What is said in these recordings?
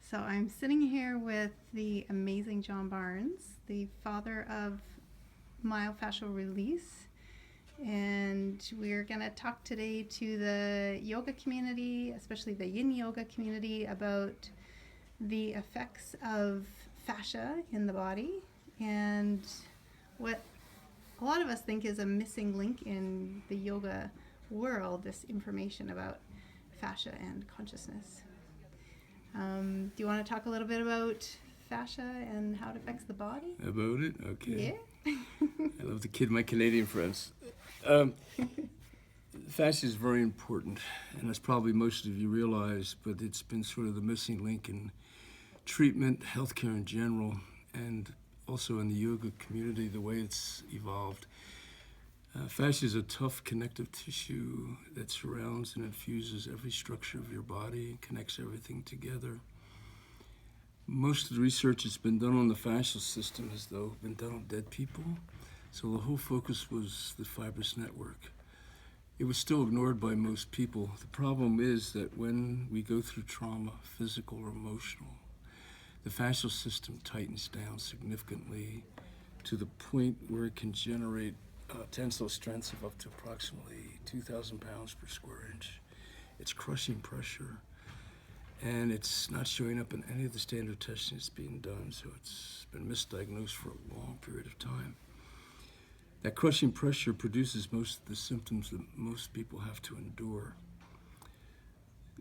So I'm sitting here with the amazing John Barnes, the father of Myofascial Release. And we're going to talk today to the yoga community, especially the Yin Yoga community, about the effects of fascia in the body and what a lot of us think is a missing link in the yoga world, this information about fascia and consciousness. Do you want to talk a little bit about fascia and how it affects the body? About it? Okay. Yeah. I love to kid my Canadian friends. Fascia is very important, and as probably most of you realize, but it's been sort of the missing link in treatment, healthcare in general, and also in the yoga community, the way it's evolved. Fascia is a tough connective tissue that surrounds and infuses every structure of your body and connects everything together. Most of the research that's been done on the fascial system has, though, been done on dead people. So the whole focus was the fibrous network. It was still ignored by most people. The problem is that when we go through trauma, physical or emotional, the fascial system tightens down significantly to the point where it can generate tensile strengths of up to approximately 2,000 pounds per square inch. It's crushing pressure, and it's not showing up in any of the standard testing that's being done, so it's been misdiagnosed for a long period of time. That crushing pressure produces most of the symptoms that most people have to endure.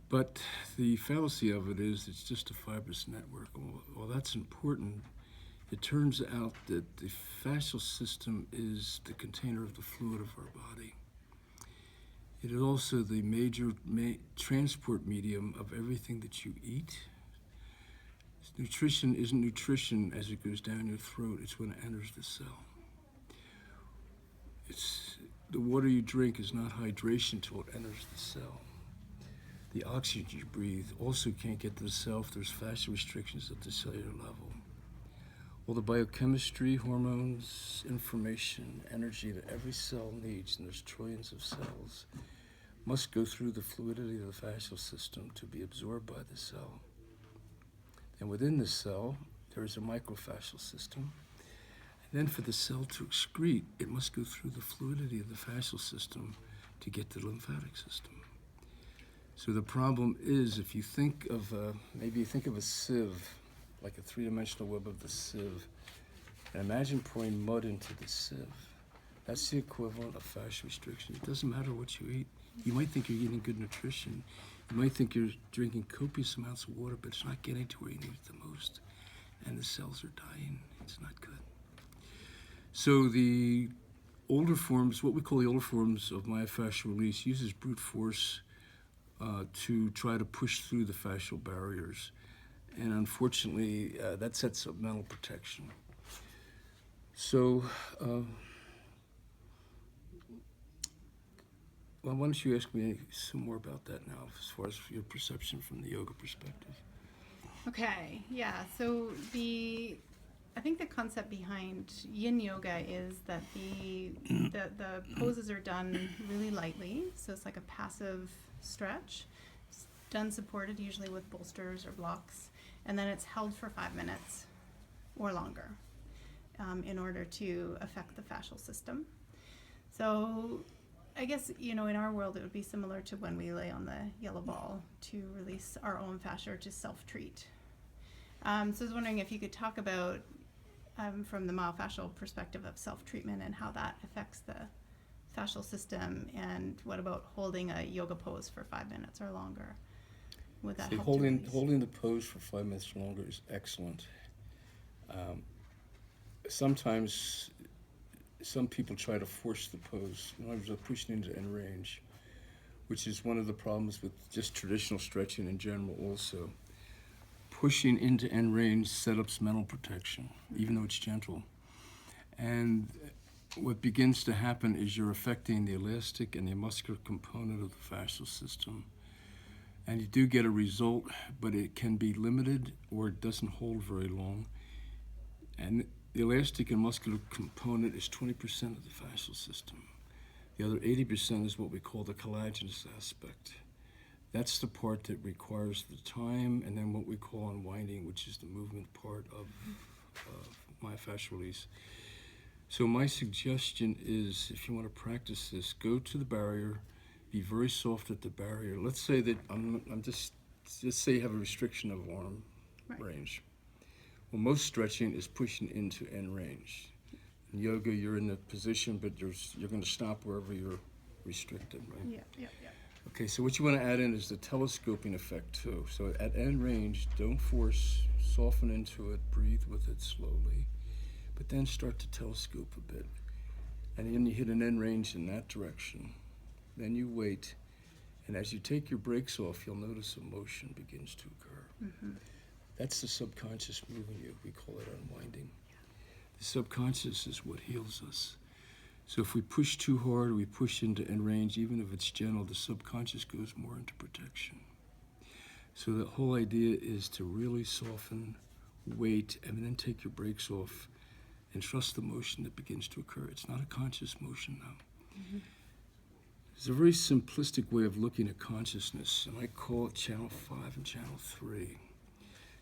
But the fallacy of it is it's just a fibrous network. Well, that's important. It turns out that the fascial system is the container of the fluid of our body. It is also the major transport medium of everything that you eat. Nutrition isn't nutrition as it goes down your throat, it's when it enters the cell. The water you drink is not hydration until it enters the cell. The oxygen you breathe also can't get to the cell if there's fascia restrictions at the cellular level. All the biochemistry, hormones, information, energy that every cell needs, and there's trillions of cells, must go through the fluidity of the fascial system to be absorbed by the cell. And within the cell, there is a myofascial system. And then for the cell to excrete, it must go through the fluidity of the fascial system to get to the lymphatic system. So the problem is, if you think of, maybe you think of a sieve, like a three-dimensional web of the sieve, and imagine pouring mud into the sieve. That's the equivalent of fascia restriction. It doesn't matter what you eat. You might think you're eating good nutrition. You might think you're drinking copious amounts of water, but it's not getting to where you need it the most. And the cells are dying. It's not good. So the older forms, what we call the older forms of myofascial release, uses brute force to try to push through the fascial barriers. And unfortunately, that sets up mental protection. So, well, why don't you ask me some more about that now, as far as your perception from the yoga perspective? Okay, yeah. So I think the concept behind Yin Yoga is that the poses are done really lightly, so it's like a passive stretch. It's done supported, usually with bolsters or blocks, and then it's held for 5 minutes or longer in order to affect the fascial system. So I guess, in our world, it would be similar to when we lay on the yellow ball to release our own fascia or to self-treat. So I was wondering if you could talk about, from the myofascial perspective of self-treatment and how that affects the fascial system, and what about holding a yoga pose for 5 minutes or longer? Would that help holding the pose for 5 minutes or longer is excellent. Sometimes some people try to force the pose, in other words, pushing into end range, which is one of the problems with just traditional stretching in general also. Pushing into end range sets up mental protection, even though it's gentle. And what begins to happen is you're affecting the elastic and the muscular component of the fascial system. And you do get a result, but it can be limited or it doesn't hold very long. And the elastic and muscular component is 20% of the fascial system. The other 80% is what we call the collagenous aspect. That's the part that requires the time, and then what we call unwinding, which is the movement part of myofascial release. So my suggestion is, if you want to practice this, go to the barrier, be very soft at the barrier. Let's say that just say you have a restriction of arm range. Well, most stretching is pushing into end range. In yoga, you're in a position, but you're going to stop wherever you're restricted, right? Yeah. Okay, so what you want to add in is the telescoping effect too. So at end range, don't force, soften into it, breathe with it slowly, but then start to telescope a bit. And then you hit an end range in that direction. Then you wait, and as you take your brakes off, you'll notice a motion begins to occur. That's the subconscious moving you. We call it unwinding. The subconscious is what heals us. So if we push too hard or we push into end range, even if it's gentle, the subconscious goes more into protection. So the whole idea is to really soften, wait, and then take your brakes off and trust the motion that begins to occur. It's not a conscious motion now. It's a very simplistic way of looking at consciousness, and I call it Channel 5 and Channel 3.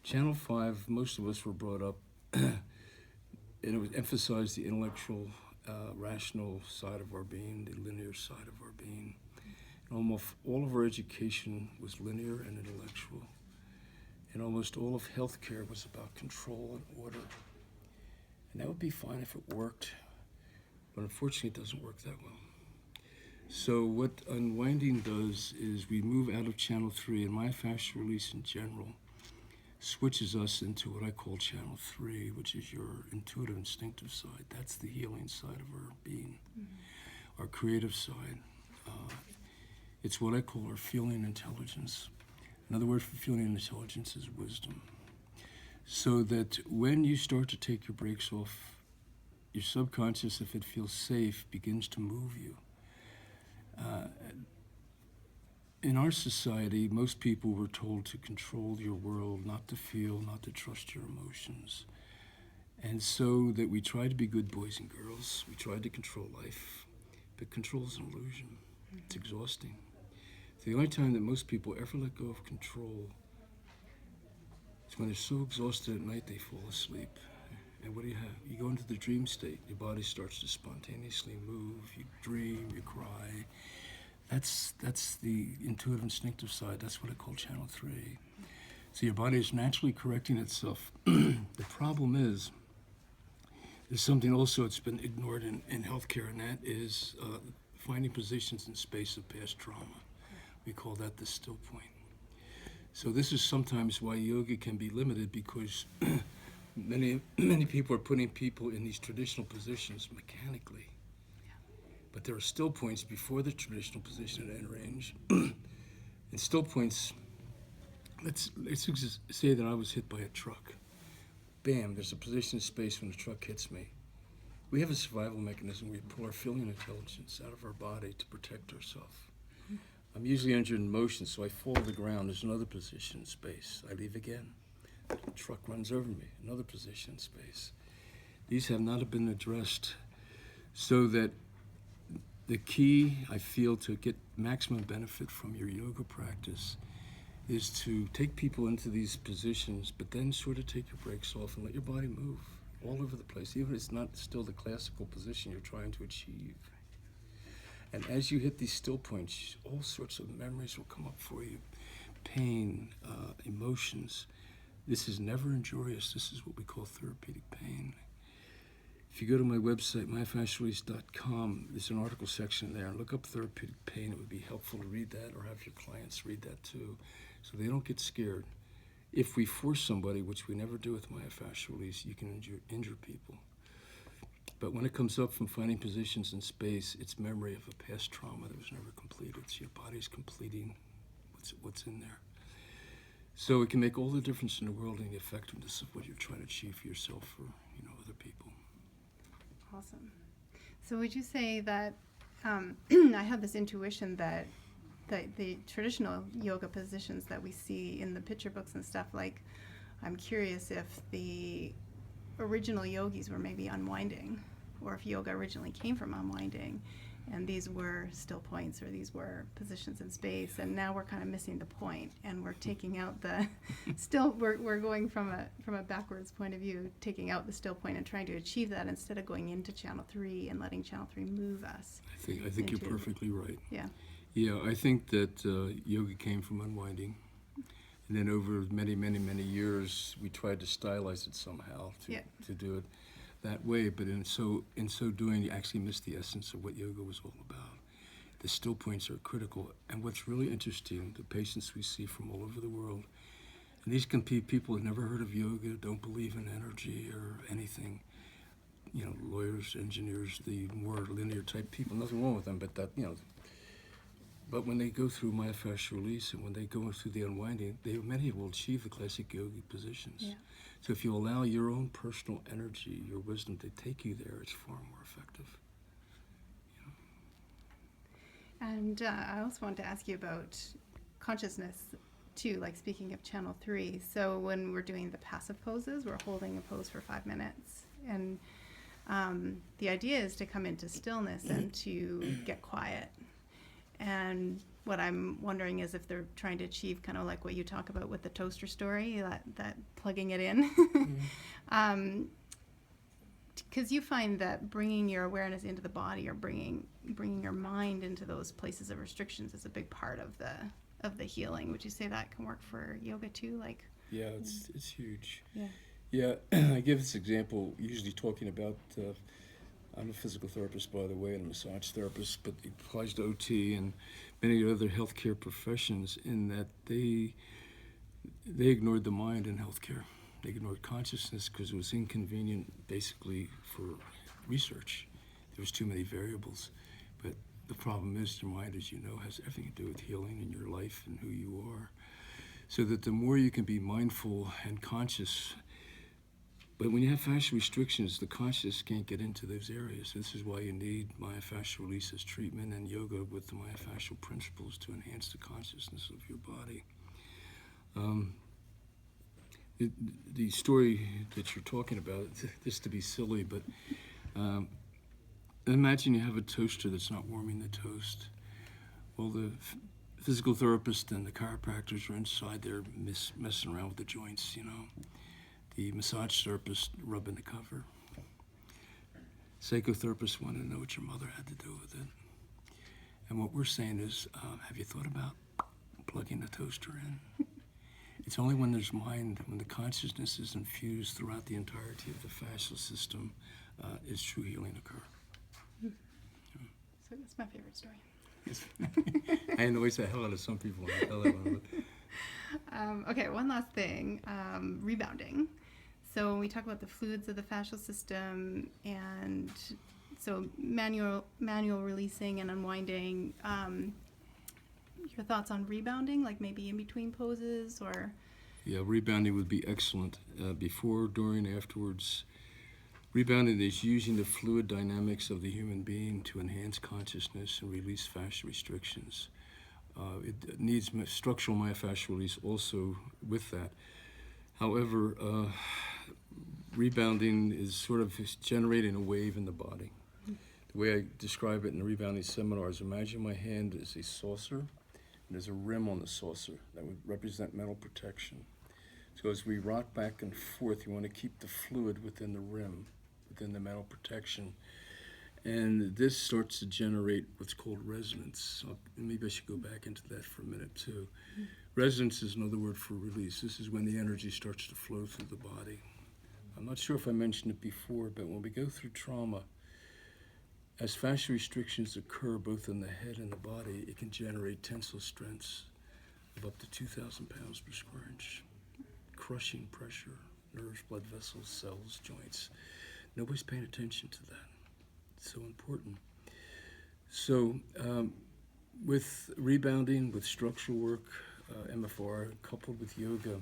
Channel 5, most of us were brought up, and it would emphasize the intellectual, rational side of our being, the linear side of our being. And almost all of our education was linear and intellectual. And almost all of healthcare was about control and order. And that would be fine if it worked, but unfortunately it doesn't work that well. So what unwinding does is we move out of Channel 3, and myofascial release in general switches us into what I call Channel 3, which is your intuitive, instinctive side. That's the healing side of our being, our creative side. It's what I call our feeling intelligence. Another word for feeling intelligence is wisdom. So that when you start to take your brakes off, your subconscious, if it feels safe, begins to move you. In our society, most people were told to control your world, not to feel, not to trust your emotions. And so that we tried to be good boys and girls. We tried to control life, but control is an illusion. It's exhausting. It's the only time that most people ever let go of control is when they're so exhausted at night they fall asleep. And what do you have? You go into the dream state. Your body starts to spontaneously move. You dream, you cry. That's the intuitive, instinctive side. That's what I call Channel 3. So your body is naturally correcting itself. The problem is, there's something also that's been ignored in healthcare, and that is finding positions in space of past trauma. We call that the still point. So this is sometimes why yoga can be limited, because many people are putting people in these traditional positions mechanically. But there are still points before the traditional position at end range. And still points, let's say that I was hit by a truck. Bam, there's a position in space when the truck hits me. We have a survival mechanism where we pull our feeling intelligence out of our body to protect ourselves. I'm usually injured in motion, so I fall to the ground. There's another position in space. I leave again. The truck runs over me, another position in space. These have not been addressed, so that the key, I feel, to get maximum benefit from your yoga practice is to take people into these positions, but then sort of take your brakes off and let your body move all over the place, even if it's not still the classical position you're trying to achieve. And as you hit these still points, all sorts of memories will come up for you. Pain, emotions. This is never injurious. This is what we call therapeutic pain. If you go to my website, myofascialrelease.com, there's an article section there, and look up therapeutic pain. It would be helpful to read that, or have your clients read that too, so they don't get scared. If we force somebody, which we never do with myofascial release, you can injure people. But when it comes up from finding positions in space, it's memory of a past trauma that was never completed. So your body's completing what's in there. So it can make all the difference in the world in the effectiveness of what you're trying to achieve for yourself or other people. Awesome. So would you say that I have this intuition that the traditional yoga positions that we see in the picture books and stuff, like, I'm curious if the original yogis were maybe unwinding, or if yoga originally came from unwinding. and these were still points, or these were positions in space, and now we're kind of missing the point, and we're taking out the we're going from a backwards point of view, taking out the still point and trying to achieve that instead of going into channel 3 and letting channel 3 move us. I think you're perfectly right. Yeah. Yeah, I think that yoga came from unwinding, and then over many, many, many years, we tried to stylize it somehow to do it that way. But in so doing, you actually missed the essence of what yoga was all about. The still points are critical, and what's really interesting, the patients we see from all over the world, and these can be people who've never heard of yoga, don't believe in energy or anything. You know, lawyers, engineers, the more linear type people, nothing wrong with them, but that, you know. But when they go through Myofascial Release and when they go through the unwinding, many will achieve the classic yogic positions. Yeah. So if you allow your own personal energy, your wisdom to take you there, it's far more effective. And I also wanted to ask you about consciousness too, like speaking of channel 3. So when we're doing the passive poses, we're holding a pose for 5 minutes. And the idea is to come into stillness and to get quiet. And what I'm wondering is if they're trying to achieve kind of like what you talk about with the toaster story, that plugging it in. Because you find that bringing your awareness into the body, or bringing your mind into those places of restrictions, is a big part of the healing. Would you say that can work for yoga too? Like, yeah, it's huge. Yeah. Yeah, I give this example usually talking about. I'm a physical therapist, by the way, and a massage therapist, but it applies to OT and many other healthcare professions in that they ignored the mind in healthcare. They ignored consciousness because it was inconvenient, basically, for research. There was too many variables. But the problem is your mind, as you know, has everything to do with healing in your life and who you are. So that the more you can be mindful and conscious. But when you have fascial restrictions, the conscious can't get into those areas. This is why you need Myofascial Release as treatment and yoga with the myofascial principles to enhance the consciousness of your body. The story that you're talking about, just to be silly, but imagine you have a toaster that's not warming the toast. Well, the physical therapist and the chiropractors are inside there messing around with the joints, you know. The massage therapist rubbing the cover. Psychotherapists want to know what your mother had to do with it. And what we're saying is, have you thought about plugging the toaster in? It's only when there's mind, when the consciousness is infused throughout the entirety of the fascial system, is true healing occur. So that's my favorite story. I annoy the hell out of some people when I tell that one. Okay, one last thing, rebounding. So when we talk about the fluids of the fascial system, and so manual releasing and unwinding, your thoughts on rebounding, like maybe in between poses, or? Yeah, rebounding would be excellent. Before, during, afterwards. Rebounding is using the fluid dynamics of the human being to enhance consciousness and release fascial restrictions. It needs structural myofascial release also with that. However, rebounding is sort of generating a wave in the body. The way I describe it in the rebounding seminars, imagine my hand is a saucer, and there's a rim on the saucer that would represent mental protection. So as we rock back and forth, you want to keep the fluid within the rim, within the mental protection. And this starts to generate what's called resonance. Maybe I should go back into that for a minute too. Resonance is another word for release. This is when the energy starts to flow through the body. I'm not sure if I mentioned it before, but when we go through trauma, as fascial restrictions occur both in the head and the body, it can generate tensile strengths of up to 2,000 pounds per square inch. Crushing pressure, nerves, blood vessels, cells, joints. Nobody's paying attention to that. So important. So with rebounding, with structural work, MFR, coupled with yoga,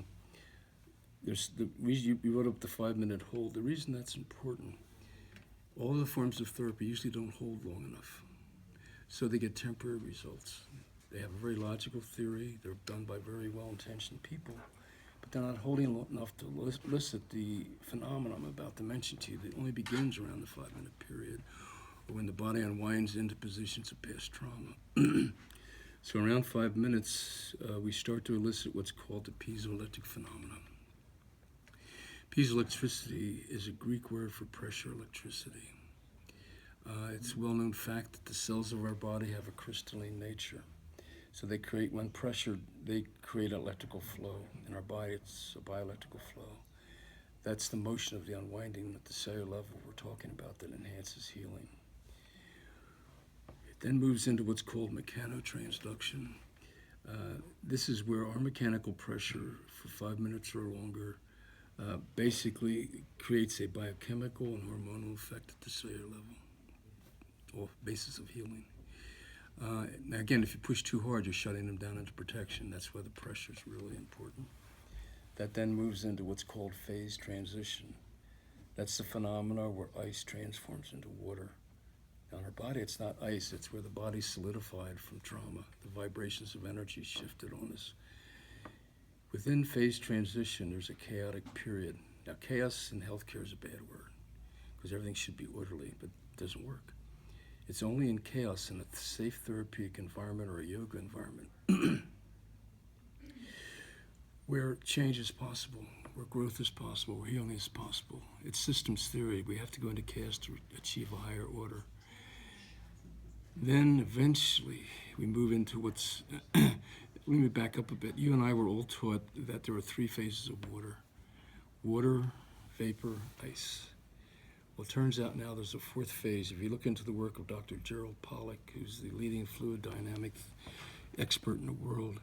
there's the reason you wrote up the 5-minute hold. The reason that's important, all the forms of therapy usually don't hold long enough. So they get temporary results. They have a very logical theory. They're done by very well-intentioned people, but they're not holding long enough to elicit the phenomenon I'm about to mention to you that only begins around the 5-minute period, when the body unwinds into positions of past trauma. So around 5 minutes, we start to elicit what's called the piezoelectric phenomenon. Piezoelectricity is a Greek word for pressure electricity. It's a well-known fact that the cells of our body have a crystalline nature. So they create, when pressured, they create electrical flow. In our body, it's a bioelectrical flow. That's the motion of the unwinding at the cellular level we're talking about that enhances healing. It then moves into what's called mechanotransduction. This is where our mechanical pressure for 5 minutes or longer basically creates a biochemical and hormonal effect at the cellular level, or basis of healing. Now again, if you push too hard, you're shutting them down into protection. That's why the pressure is really important. That then moves into what's called phase transition. That's the phenomena where ice transforms into water. Now in our body, it's not ice, it's where the body's solidified from trauma. The vibrations of energy shifted on us. Within phase transition, there's a chaotic period. Now chaos in healthcare is a bad word, because everything should be orderly, but it doesn't work. It's only in chaos in a safe therapeutic environment or a yoga environment where change is possible, where growth is possible, where healing is possible. It's systems theory. We have to go into chaos to achieve a higher order. Then eventually we move into what's, let me back up a bit. You and I were all taught that there are 3 phases of water: water, vapor, ice. Well, it turns out now there's a 4th phase. If you look into the work of Dr. Gerald Pollack, who's the leading fluid dynamic expert in the world,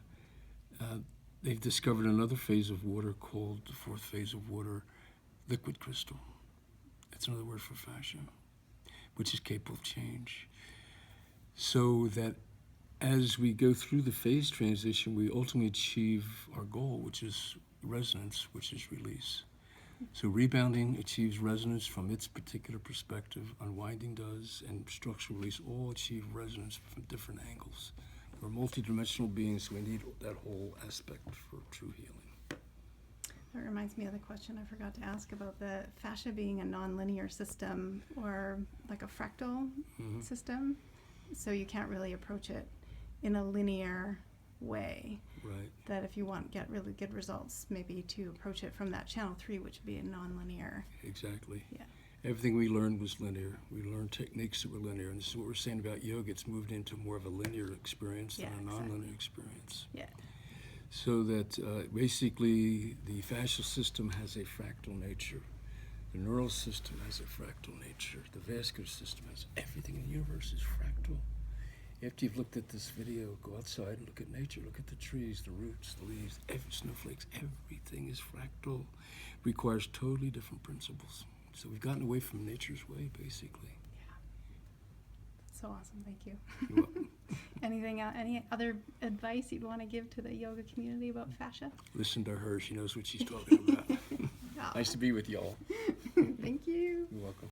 they've discovered another phase of water called the 4th phase of water, liquid crystal. That's another word for fascia, which is capable of change. So that as we go through the phase transition, we ultimately achieve our goal, which is resonance, which is release. So rebounding achieves resonance from its particular perspective, unwinding does, and structural release all achieve resonance from different angles. We're multidimensional beings, so we need that whole aspect for true healing. That reminds me of the question I forgot to ask about the fascia being a nonlinear system, or like a fractal system. So you can't really approach it in a linear way. Right. That if you want to get really good results, maybe to approach it from that channel 3, which would be a nonlinear. Exactly. Yeah. Everything we learned was linear. We learned techniques that were linear, and this is what we're saying about yoga. It's moved into more of a linear experience than a nonlinear experience. Yeah. So that basically the fascial system has a fractal nature. The neural system has a fractal nature. The vascular system has everything in the universe is fractal. After you've looked at this video, go outside and look at nature. Look at the trees, the roots, the leaves, every snowflakes. Everything is fractal. Requires totally different principles. So we've gotten away from nature's way, basically. Yeah. So awesome. Thank you. You're welcome. Any other advice you'd want to give to the yoga community about fascia? Listen to her. She knows what she's talking about. Nice to be with y'all. Thank you. You're welcome.